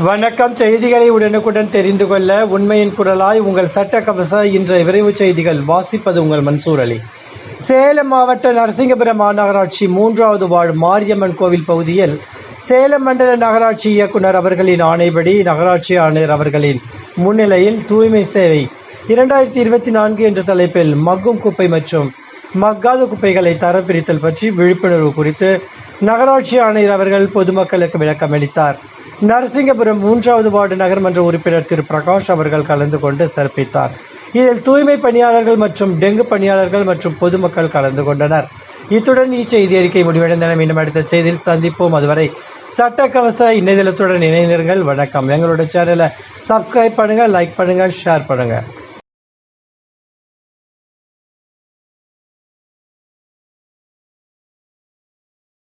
வணக்கம். செய்திகளை உடனுக்குடன் தெரிந்து கொள்ள உண்மையின் குரலாய் உங்கள் சட்ட கவச இன்றைய விரைவு செய்திகள் வாசிப்பது உங்கள் மன்சூர் அலி. சேலம் மாவட்ட நரசிங்கபுரம் மாநகராட்சி 3வது வார்டு மாரியம்மன் கோவில் பகுதியில் சேலம் மண்டல நகராட்சி இயக்குனர் அவர்களின் ஆணைப்படி நகராட்சி ஆணையர் அவர்களின் முன்னிலையில் தூய்மை சேவை 2024 என்ற தலைப்பில் மக்கும் குப்பை மற்றும் மக்காத குப்பைகளை தரப்பிரித்தல் பற்றி விழிப்புணர்வு குறித்து நகராட்சி ஆணையர் அவர்கள் பொதுமக்களுக்கு விளக்கம் அளித்தார். நரசிங்கபுரம் 3வது வார்டு நகர்மன்ற உறுப்பினர் திரு பிரகாஷ் அவர்கள் கலந்து கொண்டு சிறப்பித்தார். இதில் தூய்மை பணியாளர்கள் மற்றும் டெங்கு பணியாளர்கள் மற்றும் பொதுமக்கள் கலந்து கொண்டனர். இத்துடன் இச்செய்தி அறிக்கை முடிவடைந்தன. மீண்டும் அடுத்த செய்தியில் சந்திப்போம். அதுவரை சட்டக்கவச இணையதளத்துடன் இணைந்திருங்கள். வணக்கம். எங்களோட சேனலை சப்ஸ்கிரைப் பண்ணுங்கள், லைக் பண்ணுங்கள், ஷேர் பண்ணுங்கள்.